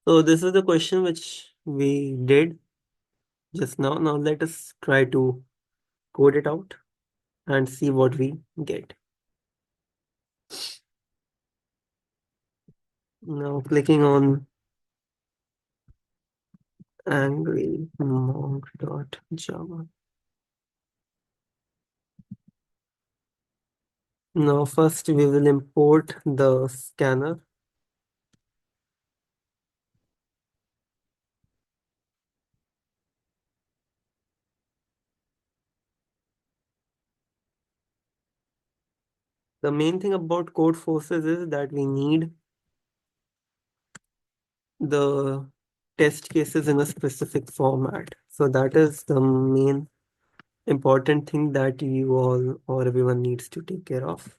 So this is the question which we did just now. Now let us try to code it out and see what we get. Now clicking on angry monk.java. Now first we will import the scanner. The main thing about Codeforces is that we need the test cases in a specific format. So that is the main important thing that you all or everyone needs to take care of.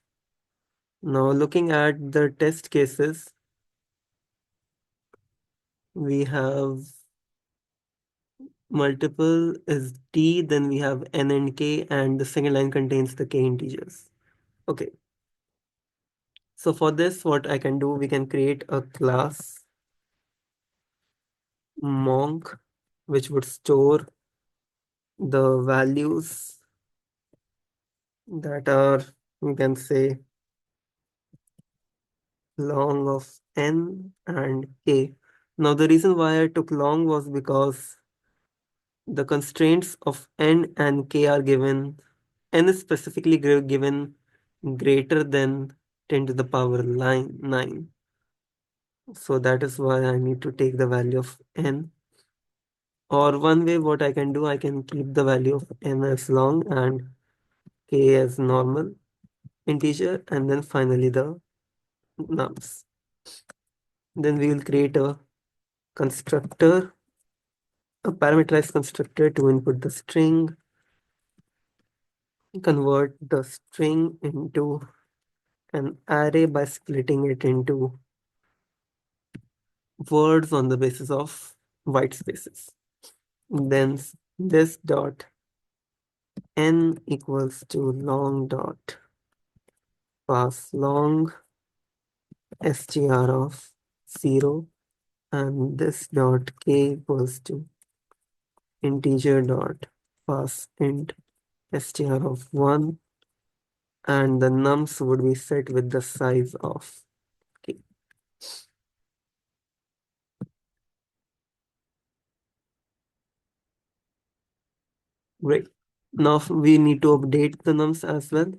Now looking at the test cases, we have multiple is D, then we have N and K, and the second line contains the K integers. Okay, so for this, what I can do, we can create a class monk, which would store the values that are, you can say, long of N and K. Now, the reason why I took long was because the constraints of N and K are given, N is specifically given greater than 10 to the power 9. So that is why I need to take the value of N. Or one way what I can do, I can keep the value of N as long and K as normal integer, and then finally the nums. Then we will create a constructor, a parameterized constructor to input the string, convert the string into an array by splitting it into words on the basis of white spaces. Then this dot n equals to long dot pass long str of 0, and this dot k equals to integer dot pass int str of 1, and the nums would be set with the size of k. Great. Now we need to update the nums as well.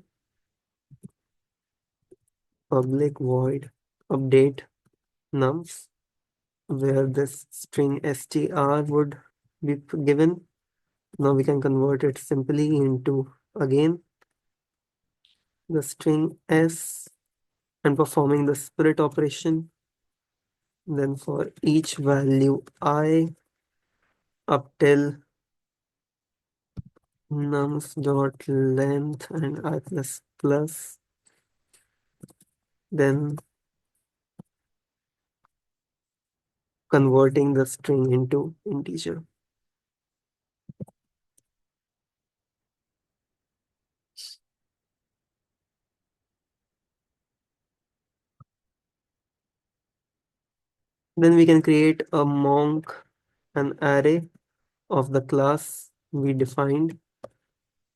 Public void update nums, where this string str would be given. Now we can convert it simply into, again, the string s and performing the split operation. Then for each value I up till nums dot length and I plus plus, then converting the string into integer. Then we can create a monk, an array of the class we defined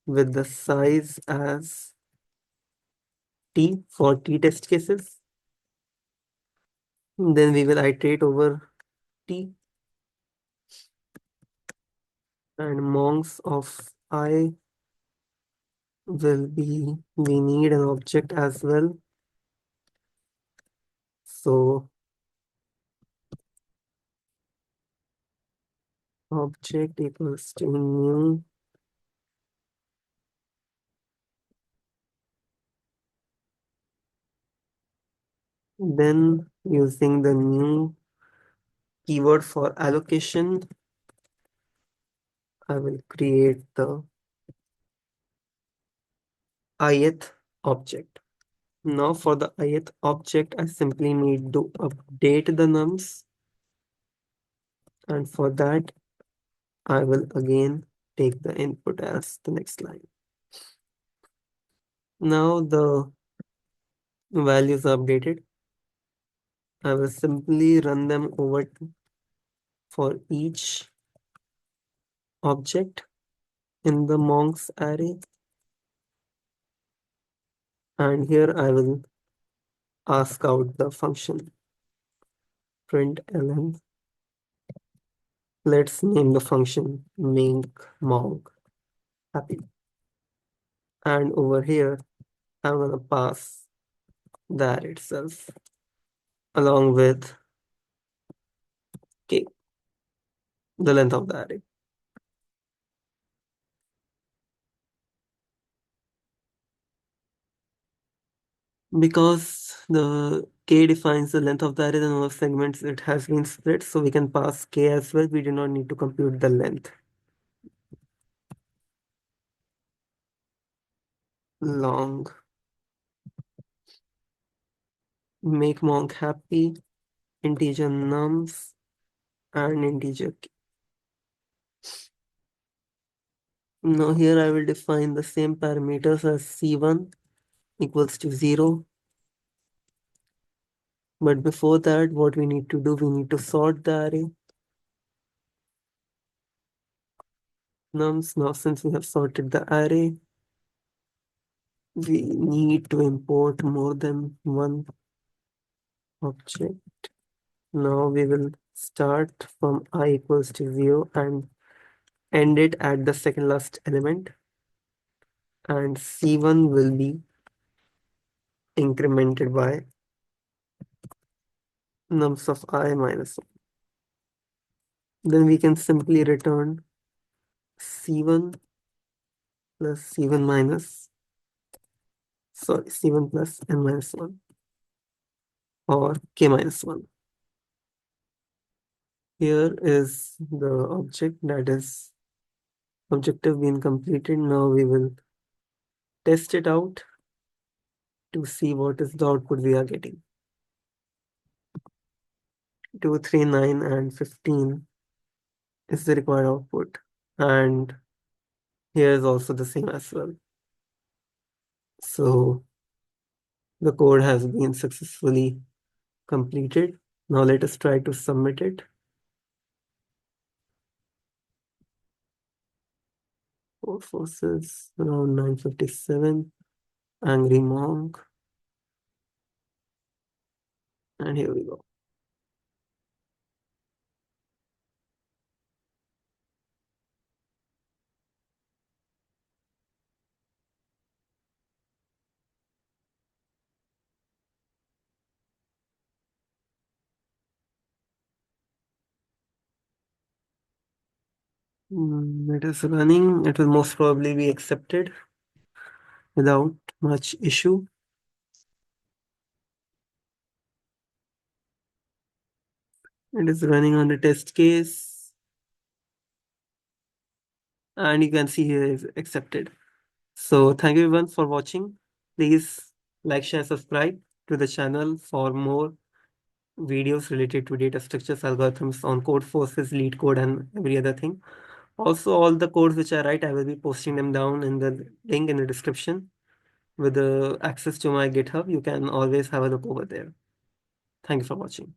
with the size as t for t test cases. Then we will iterate over t, and monks of I will be, we need an object as well. So object equals to new then using the new keyword for allocation, I will create the ith object. Now for the ith object, I simply need to update the nums, and for that I will again take the input as the next line. Now the values are updated. I will simply run them over for each object in the monks array. And here I will ask out the function println. Let's name the function make monk happy. And over here, I'm gonna pass that itself along with k, the length of the array. Because the k defines the length of the array, the number of segments it has been split, so we can pass k as well. We do not need to compute the length. Long make monk happy, integer nums, and integer k. Now here I will define the same parameters as c1 equals to 0. But before that, what we need to do, we need to sort the array nums. Now, since we have sorted the array, we need to import more than one object. Now we will start from I equals to 0 and end it at the second last element. And C1 will be incremented by nums of I minus 1. Then we can simply return C1 plus C1 minus, sorry, C1 plus N minus 1 or K minus 1. Here is the object, that is objective being completed. Now we will test it out to see what is the output we are getting. 2, 3, 9, and 15 is the required output. And here is also the same as well. So the code has been successfully completed. Now let us try to submit it. Codeforces around 9:57. Angry Monk. And here we go. It is running. It will most probably be accepted without much issue. It is running on the test case. And you can see here is accepted. So thank you everyone for watching. Please like, share, subscribe to the channel for more videos related to data structures, algorithms on Codeforces, lead code, and every other thing. Also, all the codes which I write, I will be posting them down in the link in the description with the access to my GitHub. You can always have a look over there. Thank you for watching.